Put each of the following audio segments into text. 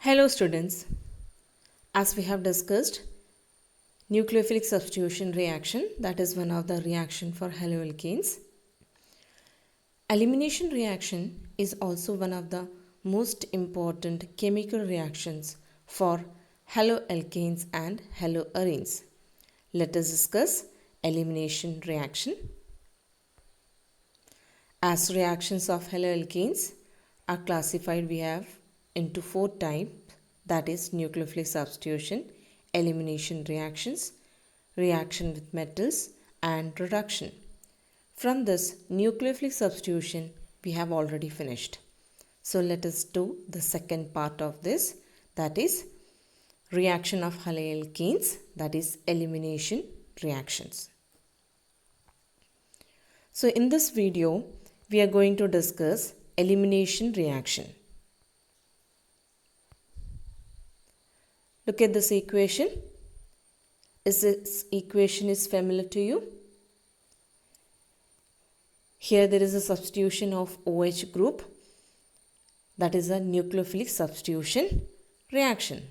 Hello students, as we have discussed, nucleophilic substitution reaction, that is one of the reaction for haloalkanes. Elimination reaction is also one of the most important chemical reactions for haloalkanes and haloarenes. Let us discuss elimination reaction. As reactions of haloalkanes are classified, we have into four types, that is nucleophilic substitution, elimination reactions, reaction with metals, and reduction. From this nucleophilic substitution we have already finished. So let us do the second part of this, that is reaction of haloalkanes, that is elimination reactions. So in this video we are going to discuss elimination reaction. Look at this equation. Is this equation is familiar to you? Here there is a substitution of OH group, that is a nucleophilic substitution reaction.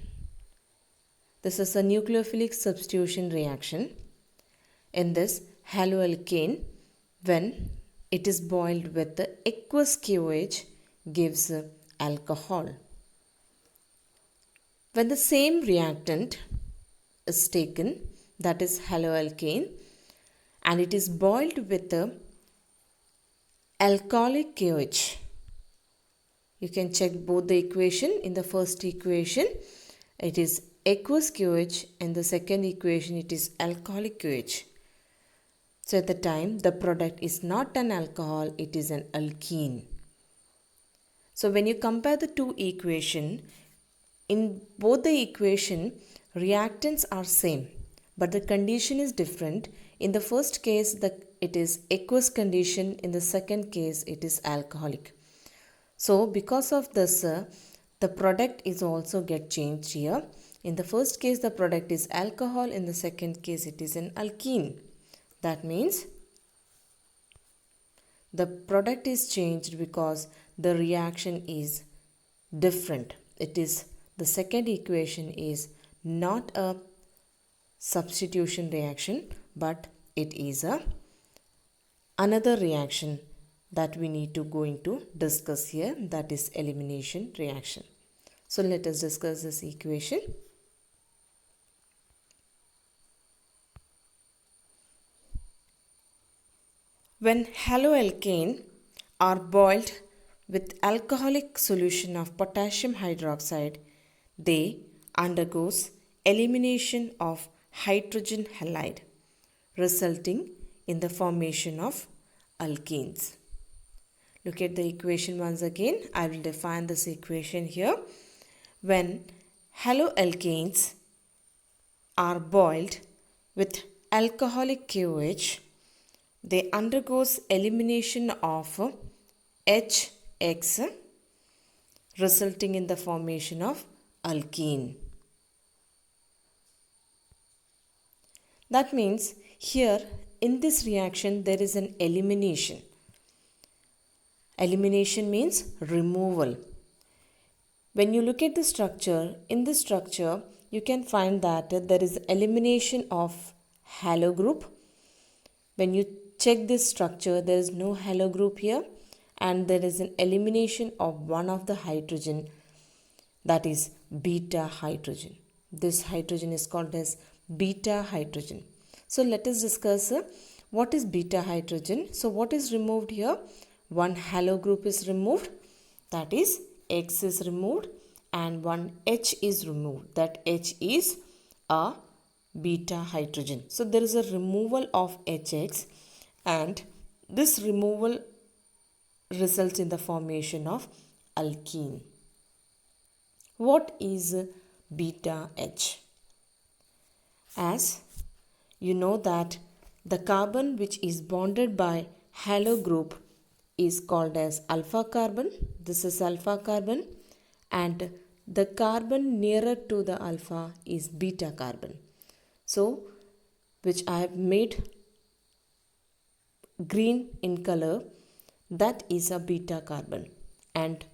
This is a nucleophilic substitution reaction. In this haloalkane, when it is boiled with the aqueous KOH, gives alcohol. When the same reactant is taken, that is haloalkane, and it is boiled with the alcoholic KOH. You can check both the equation. In the first equation, it is aqueous KOH, and the second equation it is alcoholic KOH. So at the time the product is not an alcohol, it is an alkene. So when you compare the two equations, in both the equation reactants are same, but the condition is different. In the first case it is aqueous condition, in the second case it is alcoholic. So because of this the product is also get changed here. In the first case the product is alcohol, in the second case it is an alkene. That means the product is changed because the reaction is different. It is the second equation is not a substitution reaction, but it is another reaction that we need to discuss here, that is elimination reaction. So let us discuss this equation. When haloalkane are boiled with alcoholic solution of potassium hydroxide, they undergoes elimination of hydrogen halide, resulting in the formation of alkenes. Look at the equation once again. I will define this equation here. When haloalkanes are boiled with alcoholic KOH, they undergoes elimination of HX, resulting in the formation of alkene. That means here in this reaction there is an elimination. Elimination means removal. When you look at the structure, in this structure you can find that there is elimination of halo group. When you check this structure, there is no halo group here, and there is an elimination of one of the hydrogen, that is beta hydrogen. This hydrogen is called as beta hydrogen. So let us discuss what is beta hydrogen. So what is removed here? One halo group is removed, that is X is removed, and one H is removed, that H is a beta hydrogen. So there is a removal of HX, and this removal results in the formation of alkene. What is beta H? As you know that the carbon which is bonded by halo group is called as alpha carbon. This is alpha carbon, and the carbon nearer to the alpha is beta carbon. So which I have made green in color, that is a beta carbon, and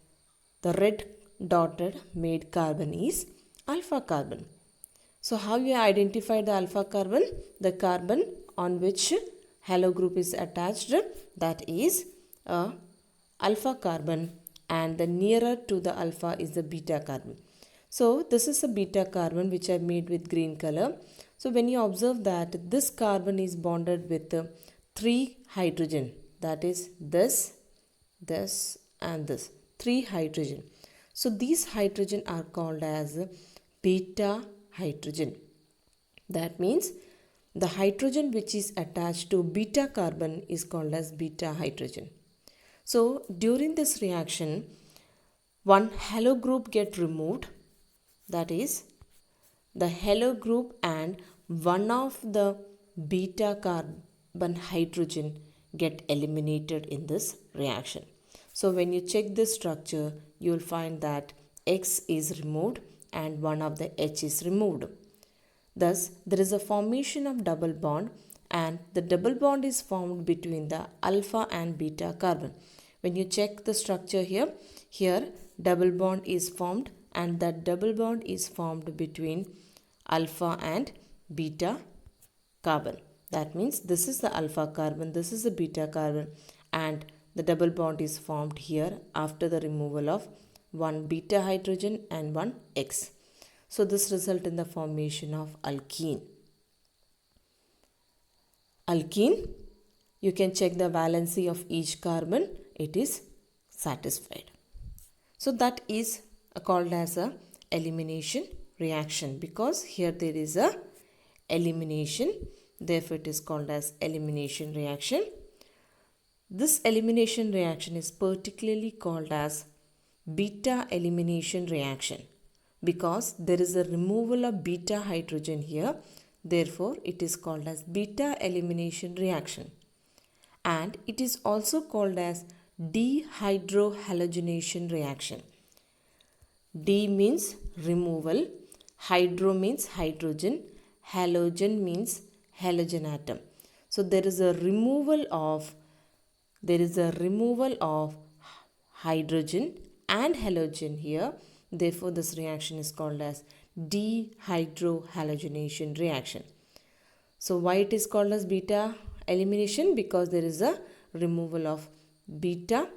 the red dotted made carbon is alpha carbon. So how you identify the alpha carbon? The carbon on which halo group is attached, that is a alpha carbon, and the nearer to the alpha is the beta carbon. So this is a beta carbon which I made with green color. So when you observe that this carbon is bonded with 3 hydrogen, that is this and this, 3 hydrogen. So these hydrogen are called as beta hydrogen. That means the hydrogen which is attached to beta carbon is called as beta hydrogen. So during this reaction, one halo group get removed, that is the halo group and one of the beta carbon hydrogen get eliminated in this reaction. So when you check this structure, you will find that X is removed and one of the H is removed. Thus, there is a formation of double bond, and the double bond is formed between the alpha and beta carbon. When you check the structure here double bond is formed, and that double bond is formed between alpha and beta carbon. That means this is the alpha carbon, this is the beta carbon, and the double bond is formed here after the removal of one beta hydrogen and one X. So this results in the formation of alkene. Alkene, you can check the valency of each carbon, it is satisfied. So that is called as a elimination reaction, because here there is a elimination, therefore it is called as elimination reaction. This elimination reaction is particularly called as beta elimination reaction, because there is a removal of beta hydrogen here, therefore it is called as beta elimination reaction. And it is also called as dehydrohalogenation reaction. D means removal, hydro means hydrogen, halogen means halogen atom. So there is a removal of hydrogen and halogen here, therefore this reaction is called as dehydrohalogenation reaction. So why it is called as beta elimination? Because there is a removal of beta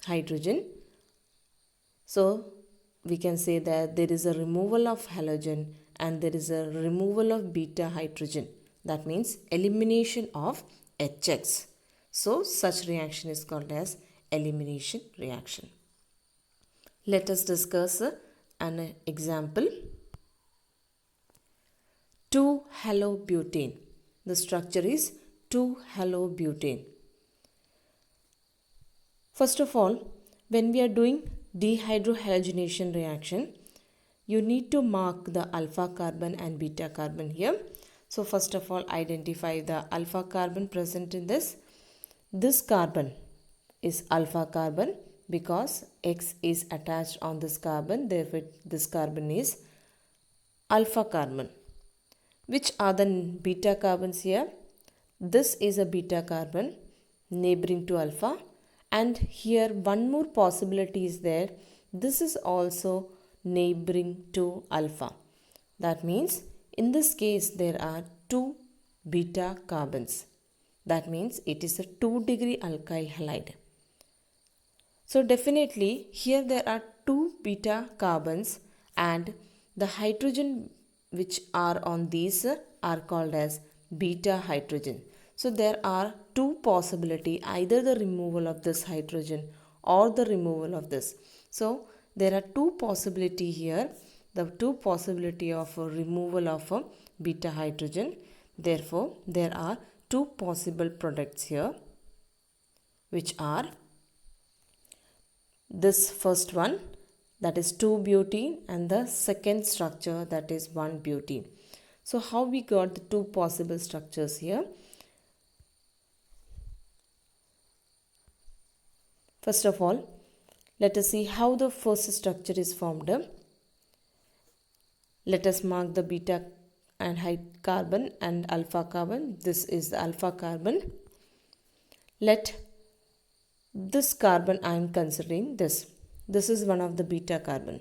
hydrogen. So we can say that there is a removal of halogen and there is a removal of beta hydrogen. That means elimination of HX. So such reaction is called as elimination reaction. Let us discuss an example. 2-halobutane. The structure is 2-halobutane. First of all, when we are doing dehydrohalogenation reaction, you need to mark the alpha carbon and beta carbon here. So first of all, identify the alpha carbon present in this. This carbon is alpha carbon because X is attached on this carbon, therefore this carbon is alpha carbon. Which are the beta carbons here? This is a beta carbon neighboring to alpha, and here one more possibility is there. This is also neighboring to alpha. That means in this case there are 2 beta carbons. That means it is a 2-degree alkyl halide. So definitely here there are 2 beta carbons, and the hydrogen which are on these are called as beta hydrogen. So there are 2 possibility, either the removal of this hydrogen or the removal of this. So there are 2 possibility here, the 2 possibility of removal of beta hydrogen. Therefore there are 2 possible products here, which are this first one, that is 2-butene, and the second structure, that is 1-butene. So how we got the 2 possible structures here? First of all, let us see how the first structure is formed. Let us mark the beta and carbon and alpha carbon. This is the alpha carbon. Let this carbon, I am considering this. this is one of the beta carbon.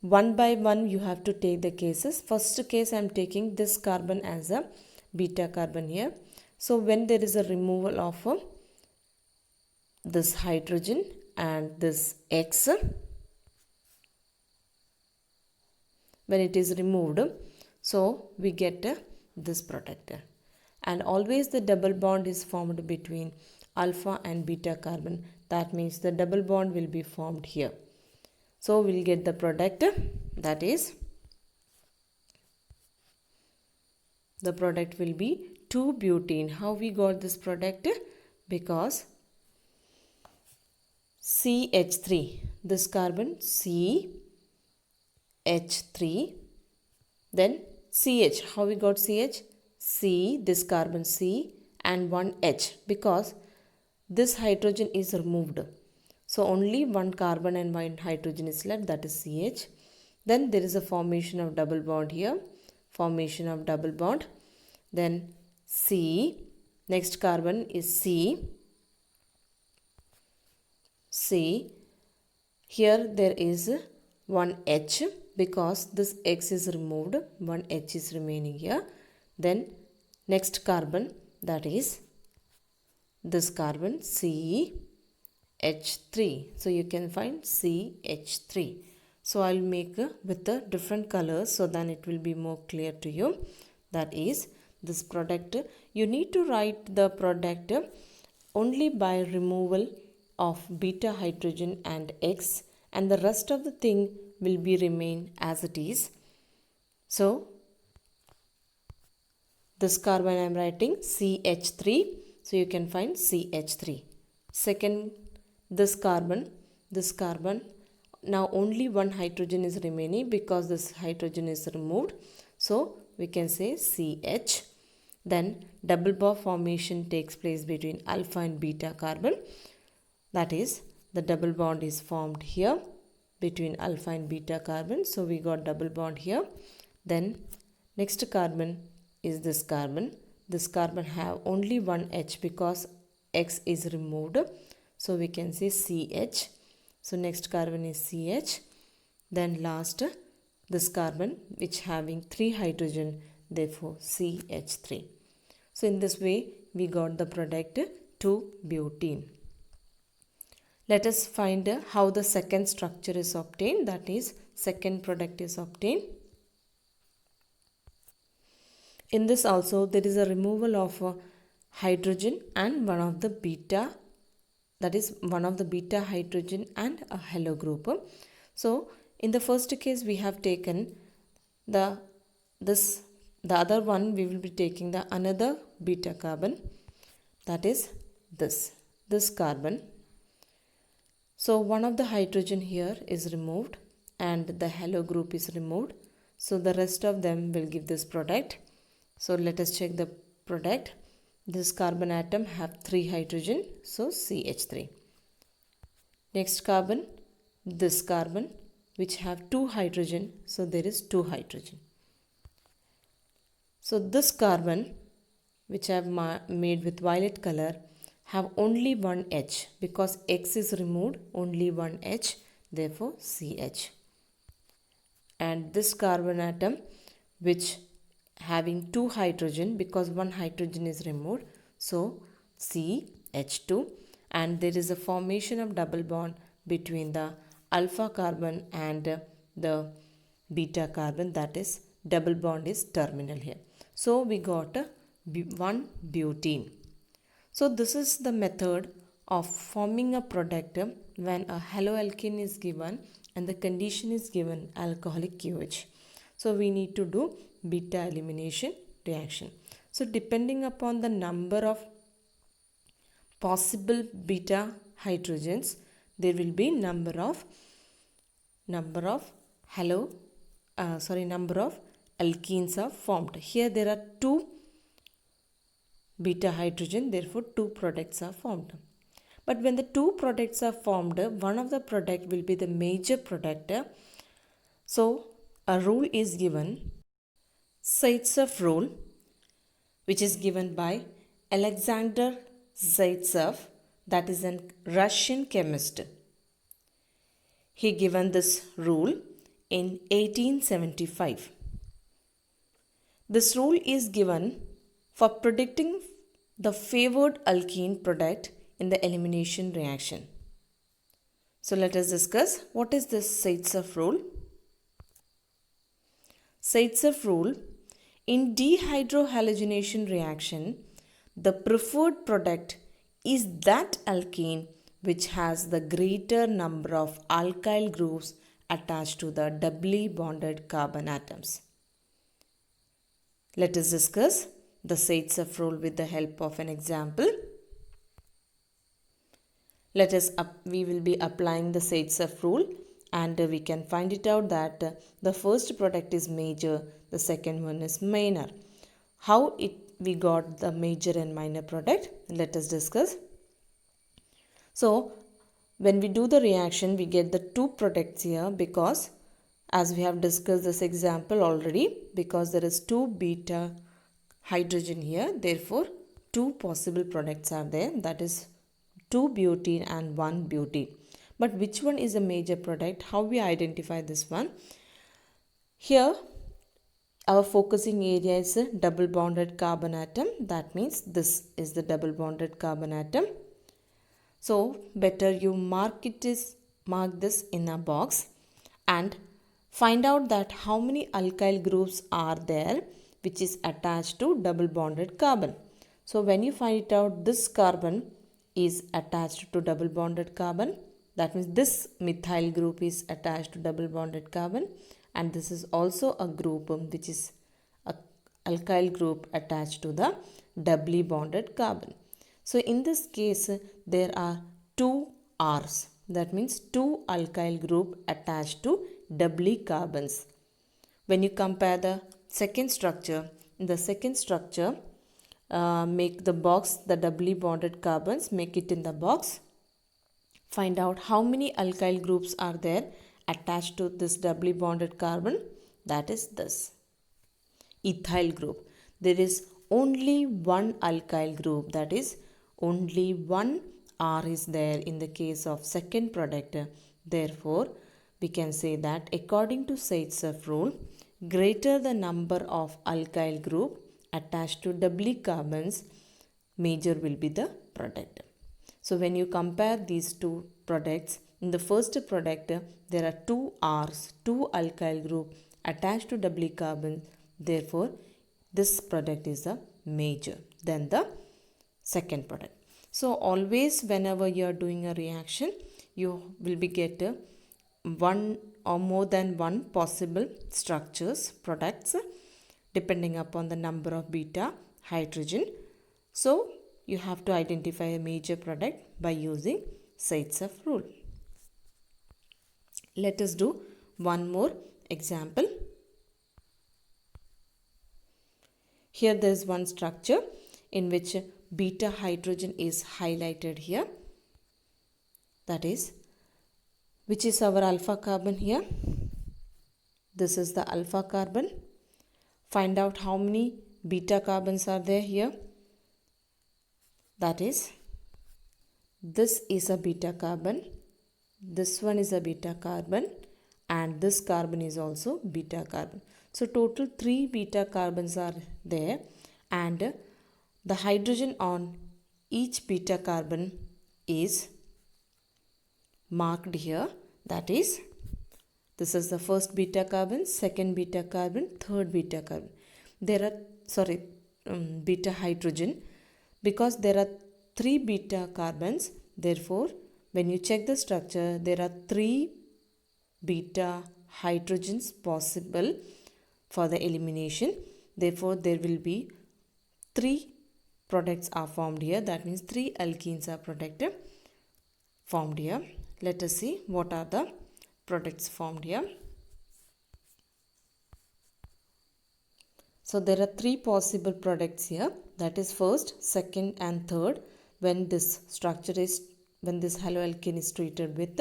One by one you have to take the cases. First case I am taking this carbon as a beta carbon here. So when there is a removal of this hydrogen and this X, when it is removed, so we get this product. And always the double bond is formed between alpha and beta carbon. That means the double bond will be formed here. So we'll get the product, that is, the product will be 2-butene. How we got this product? Because CH3, this carbon CH3, then CH. How we got CH? C, this carbon C, and one H, because this hydrogen is removed. So only one carbon and one hydrogen is left, that is CH. Then there is a formation of double bond here, formation of double bond. Then C, next carbon is C. Here there is one H, because this X is removed, one H is remaining here. Then next carbon, that is this carbon CH3. So you can find CH3. So I'll make with the different colors, so then it will be more clear to you. That is this product. You need to write the product only by removal of beta hydrogen and X, and the rest of the thing will be remain as it is. So this carbon I am writing CH3. So you can find CH3. Second, this carbon, now only one hydrogen is remaining because this hydrogen is removed. So we can say CH. Then double bond formation takes place between alpha and beta carbon. That is, the double bond is formed here between alpha and beta carbon. So we got double bond here. Then next carbon is this carbon. This carbon have only one H because X is removed. So we can say CH. So next carbon is CH. Then last, this carbon which having 3 hydrogen, therefore CH3. So in this way we got the product 2-butene. Let us find how the second structure is obtained, that is second product is obtained. In this also there is a removal of hydrogen and one of the beta, that is one of the beta hydrogen and a halo group. So in the first case we have taken the other one, we will be taking the another beta carbon, that is this carbon. So one of the hydrogen here is removed and the halo group is removed. So the rest of them will give this product. So let us check the product. This carbon atom have 3 hydrogen, so CH3. Next carbon, this carbon which have 2 hydrogen, so there is 2 hydrogen. So this carbon which I have made with violet color have only one H because X is removed, only one H, therefore CH. And this carbon atom which having 2 hydrogen because one hydrogen is removed, so CH2, and there is a formation of double bond between the alpha carbon and the beta carbon, that is double bond is terminal here. So we got a 1-butene. So this is the method of forming a product when a haloalkane is given and the condition is given alcoholic QH. So we need to do beta elimination reaction. So depending upon the number of possible beta hydrogens, there will be number of alkenes are formed. Here there are 2 beta hydrogen, therefore 2 products are formed. But when the 2 products are formed, one of the product will be the major product. So a rule is given, Zaitsev rule, which is given by Alexander Zaitsev, that is a Russian chemist. he given this rule in 1875. This rule is given for predicting the favored alkene product in the elimination reaction. So let us discuss what is this Zaitsev rule. Zaitsev rule: in dehydrohalogenation reaction, the preferred product is that alkene which has the greater number of alkyl groups attached to the doubly bonded carbon atoms. Let us discuss the Zaitsev rule with the help of an example. We will be applying the Zaitsev rule, and we can find it out that the first product is major, the second one is minor. How we got the major and minor product? Let us discuss. So when we do the reaction, we get the two products here because, as we have discussed this example already, because there is 2 beta hydrogen here, therefore 2 possible products are there, that is 2 butene and 1 butene. But which one is a major product? How we identify this one? Here our focusing area is a double bonded carbon atom. That means this is the double bonded carbon atom. So better you mark this in a box and find out that how many alkyl groups are there which is attached to double bonded carbon. So when you find it out, this carbon is attached to double bonded carbon. That means this methyl group is attached to double bonded carbon, and this is also a group which is a alkyl group attached to the doubly bonded carbon. So in this case there are 2 R's. That means 2 alkyl group attached to doubly carbons. When you compare the second structure, in the second structure, make the box, the doubly bonded carbons, make it in the box. Find out how many alkyl groups are there attached to this doubly bonded carbon. That is this ethyl group. There is only 1 alkyl group, that is only 1 R is there in the case of second product. Therefore, we can say that according to Zaitsev rule, greater the number of alkyl group attached to doubly carbons, major will be the product. So when you compare these two products, in the first product there are 2 R's, 2 alkyl group attached to doubly carbon. Therefore, this product is a major than the second product. So always whenever you are doing a reaction, you will be get one or more than one possible structures, products, depending upon the number of beta hydrogen. So you have to identify a major product by using Zaitsev rule. Let us do one more example. Here there is one structure in which beta hydrogen is highlighted here. That is, which is our alpha carbon here. This is the alpha carbon. Find out how many beta carbons are there here. That is, this is a beta carbon, this one is a beta carbon, and this carbon is also beta carbon. So total 3 beta carbons are there, and the hydrogen on each beta carbon is marked here. That is, this is the first beta carbon, second beta carbon, third beta carbon. There are beta hydrogen, because there are 3 beta carbons. Therefore, when you check the structure, there are 3 beta hydrogens possible for the elimination. Therefore, there will be 3 products are formed here. That means 3 alkenes are formed here. Let us see what are the products formed here. So there are 3 possible products here. That is first, second and third, when this haloalkane is treated with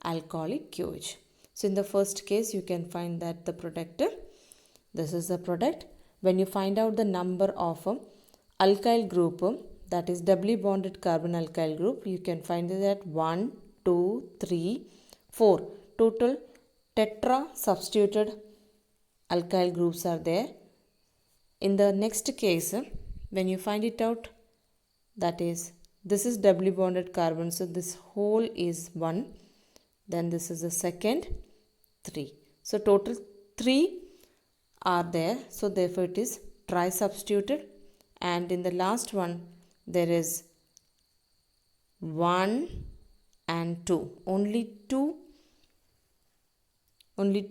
alcoholic QH. So in the first case, you can find that the product, this is the product. When you find out the number of alkyl group, that is doubly bonded carbon alkyl group, you can find that 1, 2, 3, 4. Total tetra substituted alkyl groups are there. In the next case, when you find it out, that is, this is doubly bonded carbon, so this whole is 1. Then this is the second, 3. So total 3 are there, so therefore it is tri-substituted. And in the last one, there is 1 and 2. Only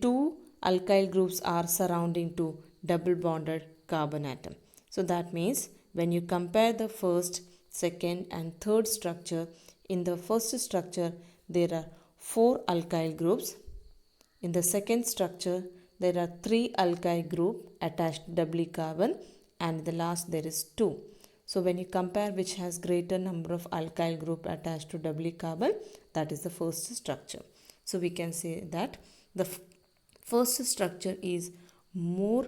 two alkyl groups are surrounding to double bonded carbon atom. So that means when you compare the first, second and third structure, in the first structure there are 4 alkyl groups. In the second structure there are 3 alkyl group attached to doubly carbon, and in the last there is 2. So when you compare which has greater number of alkyl group attached to doubly carbon, that is the first structure. So we can say that the first structure is more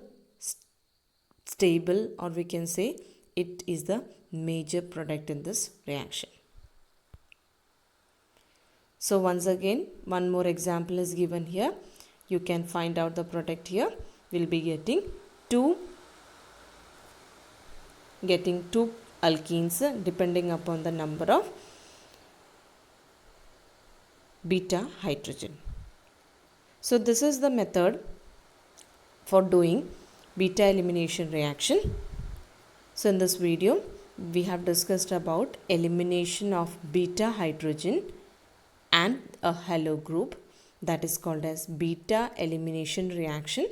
stable, or we can say it is the major product in this reaction. So once again, one more example is given here. You can find out the product here. We'll be getting two alkenes depending upon the number of beta hydrogen. So this is the method for doing beta elimination reaction. So in this video, we have discussed about elimination of beta hydrogen and a halo group, that is called as beta elimination reaction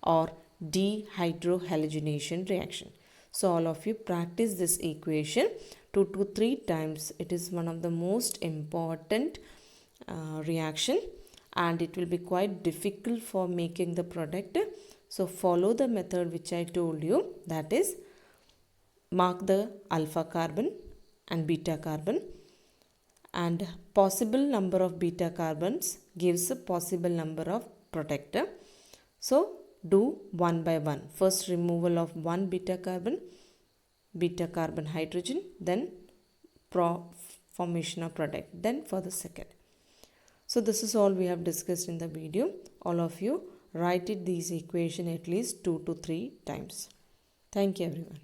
or dehydrohalogenation reaction. So all of you practice this equation 2 to 3 times. It is one of the most important reaction, and it will be quite difficult for making the product. So follow the method which I told you, that is, mark the alpha carbon and beta carbon, and possible number of beta carbons gives a possible number of product. So do one by one. First removal of one beta carbon hydrogen, then formation of product, then for the second. So this is all we have discussed in the video. All of you write these equation at least 2 to 3 times. Thank you everyone.